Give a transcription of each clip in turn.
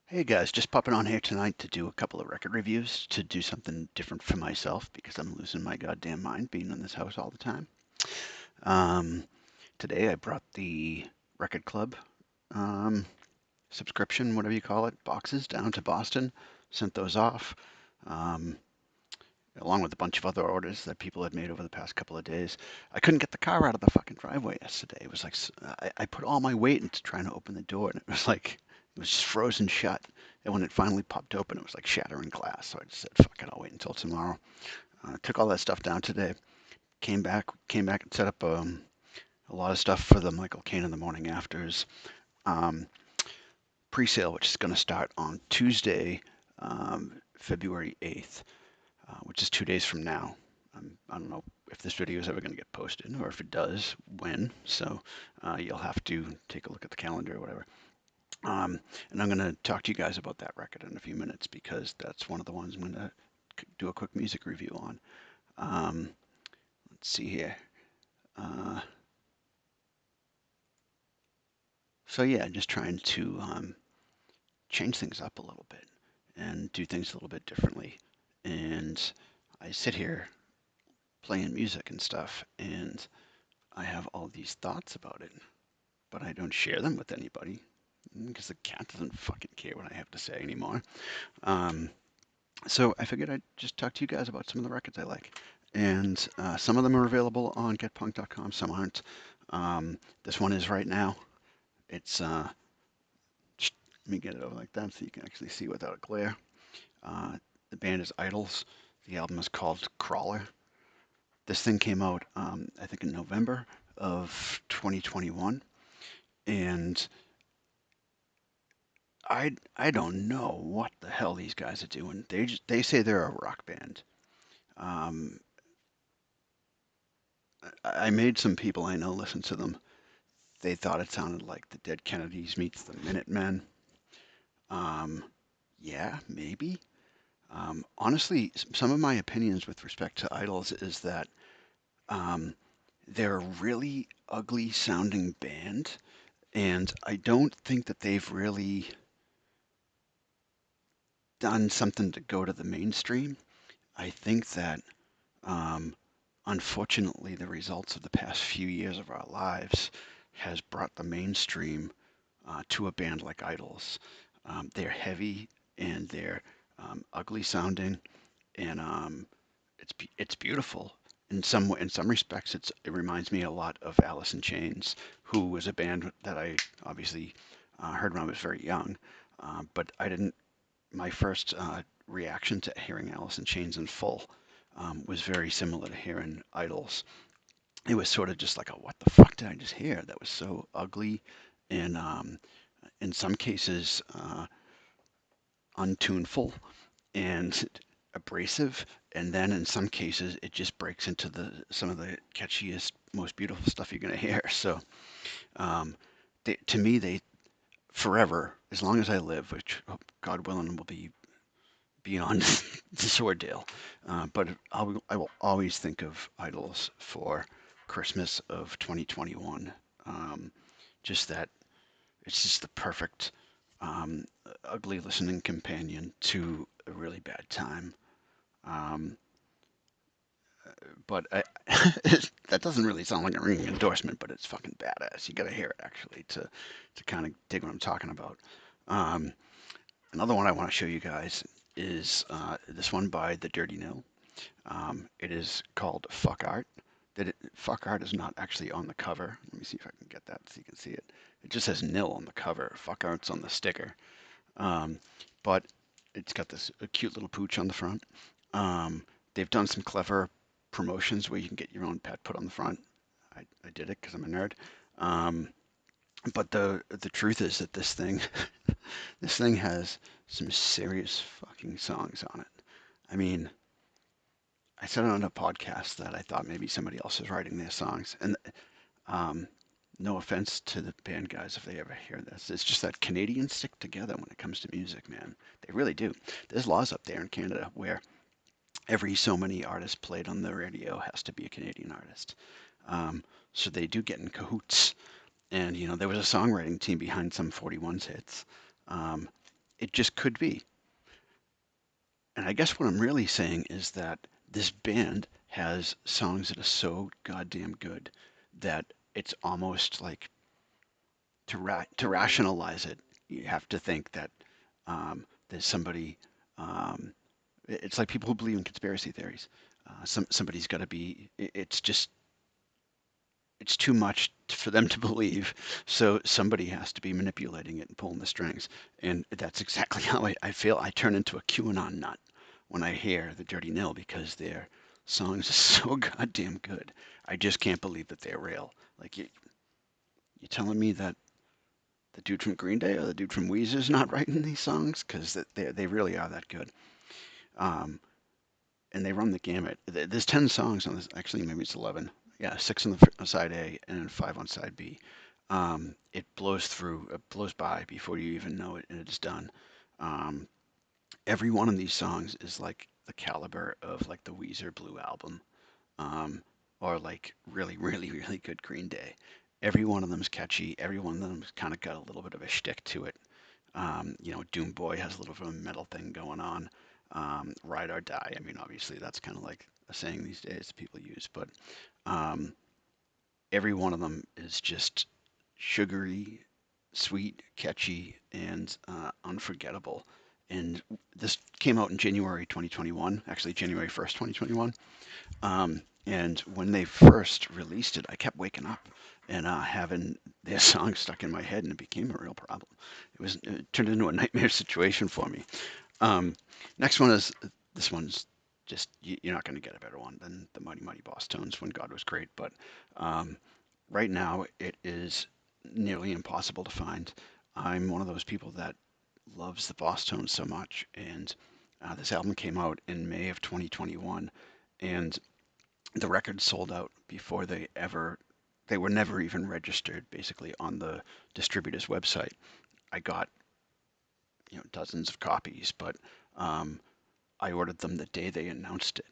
Hey guys, just popping on here tonight to do a couple of record reviews, to do something different for myself because I'm losing my goddamn mind being in this house all the time. Um, Today I brought the record club um, subscription, whatever you call it, boxes down to Boston, sent those off, um, along with a bunch of other orders that people had made over the past couple of days. I couldn't get the car out of the fucking driveway yesterday. It was like I put all my weight into trying to open the door, and it was like it was just frozen shut. And when it finally popped open, it was like shattering glass. So I just said, "Fuck it, I'll wait until tomorrow." Took all that stuff down today. Came back and set up a lot of stuff for the Michael Kane in the morning afters um, pre-sale, which is going to start on Tuesday, February 8th. Which is 2 days from now. I don't know if this video is ever going to get posted, or if it does, when. So you'll have to take a look at the calendar or whatever. And I'm going to talk to you guys about that record in a few minutes because that's one of the ones I'm going to do a quick music review on. Um, let's see here. Uh, so yeah, just trying to change things up a little bit and do things a little bit differently. And I sit here playing music and stuff, and I have all these thoughts about it, but I don't share them with anybody because the cat doesn't fucking care what I have to say anymore. Um, so I figured I'd just talk to you guys about some of the records I like. And some of them are available on getpunk.com, some aren't. This one is right now. It's, let me get it over like that so you can actually see without a glare. Uh, the band is Idols. The album is called Crawler. This thing came out, I think, in November of 2021. And I don't know what the hell these guys are doing. They say they're a rock band. Um, I made some people I know listen to them. They thought it sounded like the Dead Kennedys meets the Minutemen. Um, yeah, maybe. Honestly, some of my opinions with respect to Idols is that um, they're a really ugly sounding band, and I don't think that they've really done something to go to the mainstream. I think that Um, unfortunately, the results of the past few years of our lives has brought the mainstream to a band like Idols. They're heavy and they're ugly sounding, and it's beautiful. In some respects, it reminds me a lot of Alice in Chains, who was a band that I obviously heard when I was very young. But I didn't. My first reaction to hearing Alice in Chains in full was very similar to hearing Idols. It was sort of just like a what the fuck did I just hear? That was so ugly and in some cases untuneful and abrasive, and then in some cases it just breaks into the some of the catchiest, most beautiful stuff you're gonna hear. So um, to me, they forever, as long as I live, which God willing will be beyond this ordeal. But I will always think of Idols for Christmas of 2021. Um, just that it's just the perfect um, ugly listening companion to a really bad time. Um, but that doesn't really sound like a ringing endorsement, but it's fucking badass. You got to hear it actually to kind of dig what I'm talking about. Um, Another one I want to show you guys is this one by the Dirty Nil. It is called Fuck Art. Fuck Art is not actually on the cover. Let me see if I can get that so you can see it. It just says nil on the cover. Fuck Art's on the sticker. Um, but it's got this a cute little pooch on the front. Um, they've done some clever promotions where you can get your own pet put on the front. I did it because I'm a nerd. Um, but the truth is that this thing has some serious fucking songs on it. I mean, I said on a podcast that I thought maybe somebody else was writing their songs, and um, no offense to the band guys if they ever hear this. It's just that Canadians stick together when it comes to music, man. They really do. There's laws up there in Canada where every so many artists played on the radio has to be a Canadian artist. So they do get in cahoots. And, you know, there was a songwriting team behind some 41's hits. Um, it just could be. And I guess what I'm really saying is that this band has songs that are so goddamn good that it's almost like to rationalize it, you have to think that there's somebody. Um, it's like people who believe in conspiracy theories. Somebody's got to be. It's just it's too much for them to believe. So somebody has to be manipulating it and pulling the strings. And that's exactly how I feel. I turn into a QAnon nut when I hear the Dirty Nil because their songs are so goddamn good. I just can't believe that they're real. Like you telling me that the dude from Green Day or the dude from Weezer's not writing these songs? Because they really are that good. Um, and they run the gamut. There's 10 songs on this. Actually, maybe it's 11. Yeah, six on the side A and then five on side B. It blows through, it blows by before you even know it, and it's done. Um, every one of these songs is like the caliber of like the Weezer Blue album, um, or like really, really, really good Green Day. Every one of them's catchy. Every one of them's kind of got a little bit of a shtick to it. Doom Boy has a little bit of a metal thing going on. Ride or Die. I mean, obviously that's kind of like a saying these days people use, but um, every one of them is just sugary, sweet, catchy, and unforgettable. And this came out in January 2021, actually January 1st, 2021. And when they first released it, I kept waking up and having their song stuck in my head, and it became a real problem. It turned into a nightmare situation for me. Um, next one is this one's just you're not going to get a better one than the Mighty Mighty Bosstones when God was great, but um, right now it is nearly impossible to find. I'm one of those people that loves the Bosstones so much, and this album came out in May of 2021, and the record sold out before they were never even registered basically on the distributor's website. I got dozens of copies, but um, I ordered them the day they announced it.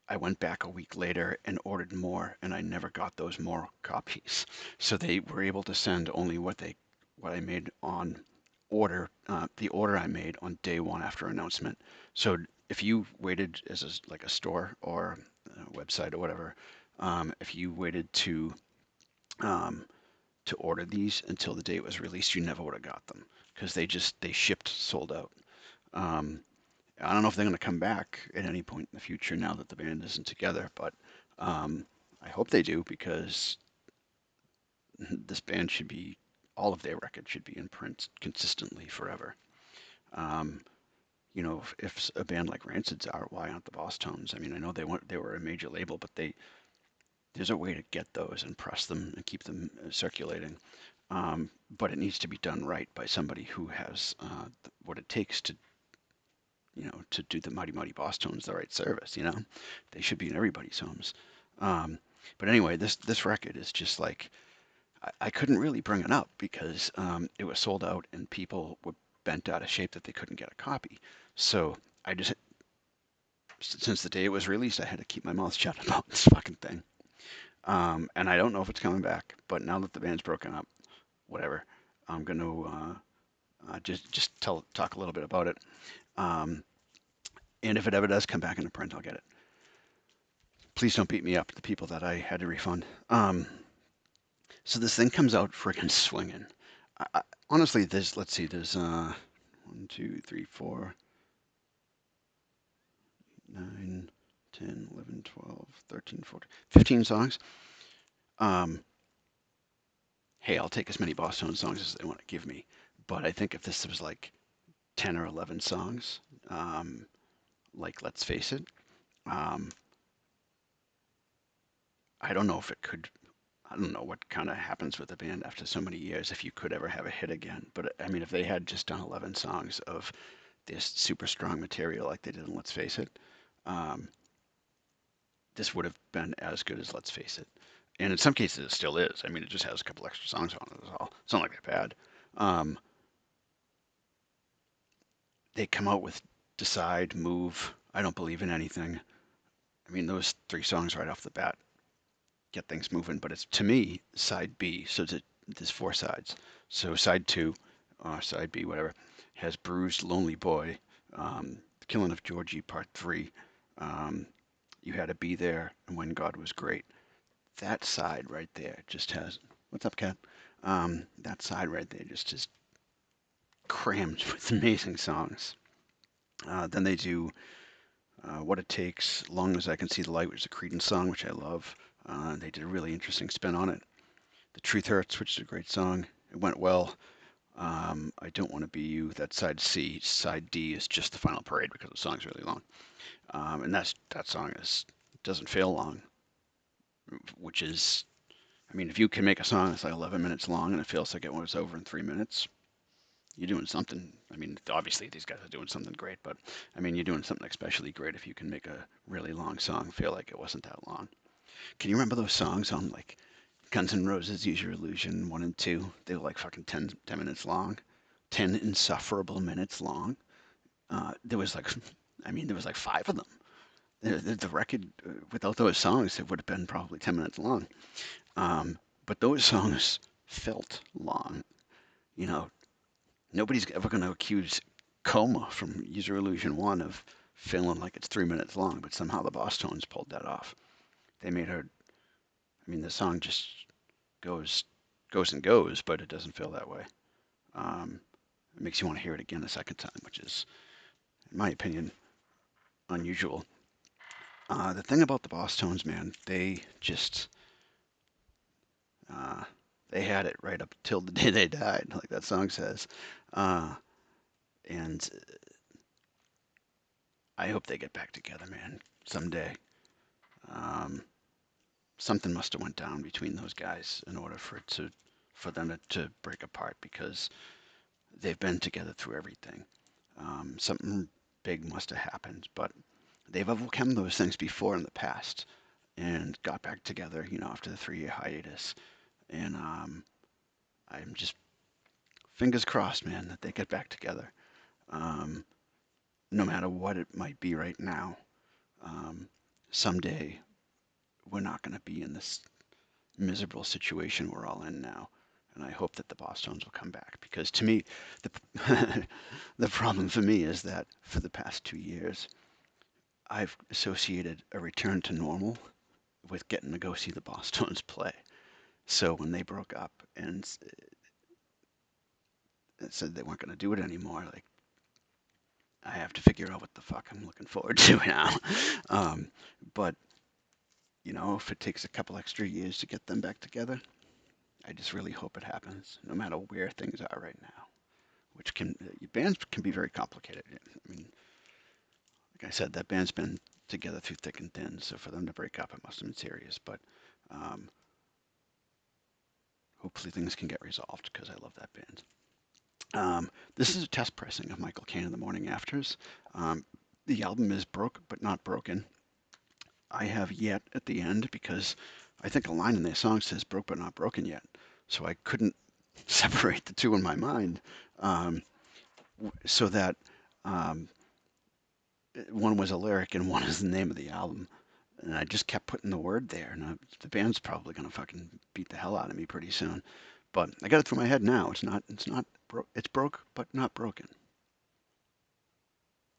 I went back a week later and ordered more, and I never got those more copies. So they were able to send only what I made on the order I made on day one after announcement. So if you waited as like a store or a website or whatever, if you waited um, to order these until the day it was released, you never would have got them because they shipped sold out. Um, I don't know if they're going to come back at any point in the future now that the band isn't together, but um, I hope they do because this band should be, all of their records should be in print consistently forever. Um, if a band like Rancid's are, why aren't the Bosstones? I mean, I know they were a major label, but there's a way to get those and press them and keep them circulating. But it needs to be done right by somebody who has what it takes to do the Mighty Mighty Bosstones the right service. They should be in everybody's homes. Um, but anyway, this record is just like I couldn't really bring it up because it was sold out and people were bent out of shape that they couldn't get a copy. So I just, since the day it was released, I had to keep my mouth shut about this fucking thing. And I don't know if it's coming back, but now that the band's broken up, whatever, I'm going to just talk a little bit about it. Um, and if it ever does come back into print, I'll get it. Please don't beat me up, the people that I had to refund. So this thing comes out friggin' swinging. Honestly, let's see, there's 1, 2, 3, 4, 9, 10, 11, 12, 13, 14, 15 songs. Um, hey, I'll take as many Boston songs as they want to give me. But I think if this was like 10 or 11 songs, like Let's Face It, um, I don't know if it could. I don't know what kind of happens with the band after so many years, if you could ever have a hit again. But I mean, if they had just done 11 songs of this super strong material like they did in Let's Face It, um, this would have been as good as Let's Face It. And in some cases, it still is. I mean, it just has a couple extra songs on it. That's all. It's not like they're bad. Um, they come out with Decide, Move, I Don't Believe in Anything. I mean, those three songs right off the bat get things moving. But it's, to me, side B. So there's four sides. So side two, or side B, whatever, has Bruised Lonely Boy, The Killing of Georgie Part 3, um, You Had to Be There, and When God Was Great. That side right there just has, what's up, Cat? That side right there just is crammed with amazing songs. Then they do What It Takes, Long as I Can See the Light, which is a Creedence song, which I love. They did a really interesting spin on it. The Truth Hurts, which is a great song. It went well. I Don't Want to Be You, that's side C. Side D is just the final parade because the song's really long. And that song doesn't feel long, which is, I mean, if you can make a song that's like 11 minutes long and it feels like it was over in 3 minutes, you're doing something. I mean, obviously these guys are doing something great, but I mean, you're doing something especially great if you can make a really long song feel like it wasn't that long. Can you remember those songs on like Guns N' Roses, Use Your Illusion 1 and 2? They were like fucking 10 minutes long, 10 insufferable minutes long. There was like, I mean, there was like five of them. The record without those songs, it would have been probably 10 minutes long. But those songs felt long. You know, nobody's ever going to accuse Coma from User Illusion 1 of feeling like it's 3 minutes long, but somehow the Bosstones pulled that off. They made her, I mean, the song just goes, goes and goes, but it doesn't feel that way. Um, it makes you want to hear it again a second time, which is, in my opinion, unusual. The thing about the Bosstones, man, they just, uh, they had it right up till the day they died, like that song says. Uh, and I hope they get back together, man, someday. Um, Something must have went down between those guys in order for them to break apart because they've been together through everything. Something big must have happened, but they've overcome those things before in the past and got back together, after the 3 year hiatus. And I'm just fingers crossed, man, that they get back together. Um, no matter what it might be right now, um, someday we're not going to be in this miserable situation we're all in now. And I hope that the Bosstones will come back because to me, the the problem for me is that for the past 2 years, I've associated a return to normal with getting to go see the Bosstones play. So when they broke up and said they weren't going to do it anymore, like I have to figure out what the fuck I'm looking forward to now. Um, but if it takes a couple extra years to get them back together, I just really hope it happens, no matter where things are right now. Which bands can be very complicated. I mean, like I said, that band's been together through thick and thin, so for them to break up, it must have been serious. But um, hopefully things can get resolved because I love that band. This is a test pressing of Michael Kane in the Morning Afters. The album is Broke But Not Broken. I have Yet at the end because I think a line in their song says Broke But Not Broken Yet. So I couldn't separate the two in my mind, um, so that um, one was a lyric and one is the name of the album. And I just kept putting the word there. And the band's probably gonna fucking beat the hell out of me pretty soon. But I got it through my head now. It's broke but not broken.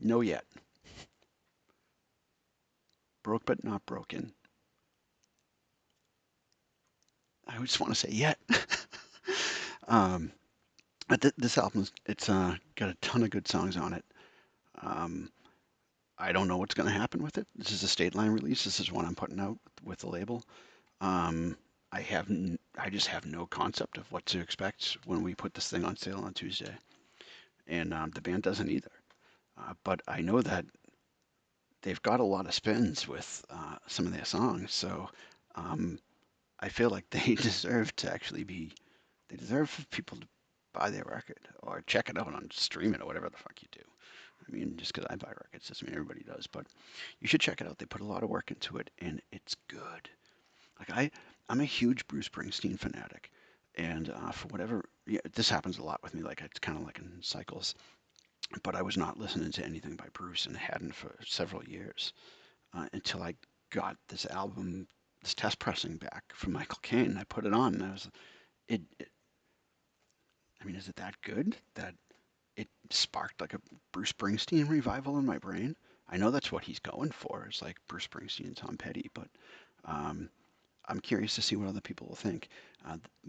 No yet. Broke but not broken. I just want to say yet. um, but this album, it's got a ton of good songs on it. Um, I don't know what's going to happen with it. This is a State Line release. This is one I'm putting out with the label. Um, I just have no concept of what to expect when we put this thing on sale on Tuesday, and the band doesn't either. But I know that they've got a lot of spins with some of their songs, so um, I feel like they deserve to actually be. They deserve for people to buy their record or check it out on stream it or whatever the fuck you do. I mean, just because I buy records doesn't mean everybody does, but you should check it out. They put a lot of work into it, and it's good. Like I'm a huge Bruce Springsteen fanatic, and for whatever, yeah, this happens a lot with me. Like it's kind of like in cycles. But I was not listening to anything by Bruce, and hadn't for several years until I got this album, this test pressing back from Michael Caine. I put it on, and I was, it. I mean, is it that good that it sparked like a Bruce Springsteen revival in my brain. I know that's what he's going for. It's like Bruce Springsteen and Tom Petty, but um, I'm curious to see what other people will think.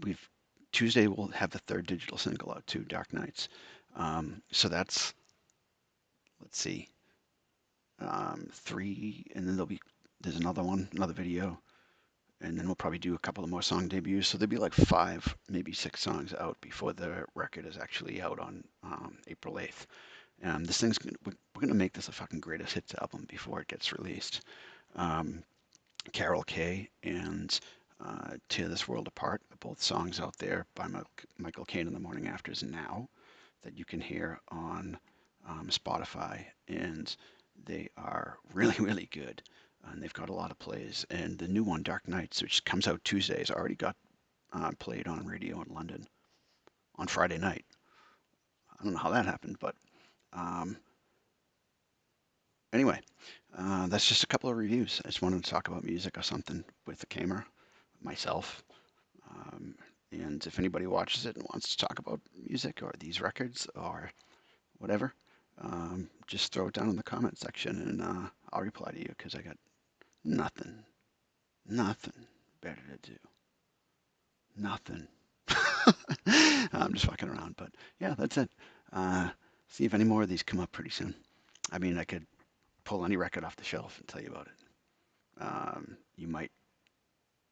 We've Tuesday we'll have the third digital single out too, Dark Nights. So that's, let's see, three, and then there's another one, another video, and then we'll probably do a couple of more song debuts. So there'll be like five, maybe six songs out before the record is actually out on April 8th. We're gonna make this a fucking greatest hits album before it gets released. Um, Carol Kay and Tear This World Apart are both songs out there by Michael Kane in the Morning Afters now that you can hear on Spotify, and they are really, really good. And they've got a lot of plays. And the new one, Dark Nights, which comes out Tuesday, has already got played on radio in London on Friday night. I don't know how that happened, but um, anyway, that's just a couple of reviews. I just wanted to talk about music or something with the camera, myself. Um, and if anybody watches it and wants to talk about music or these records or whatever, just throw it down in the comment section and I'll reply to you because I got nothing, nothing better to do. Nothing. I'm just fucking around, but yeah, that's it. Uh, See if any more of these come up pretty soon. I mean, I could pull any record off the shelf and tell you about it. You might,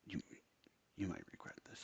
you, you might regret this.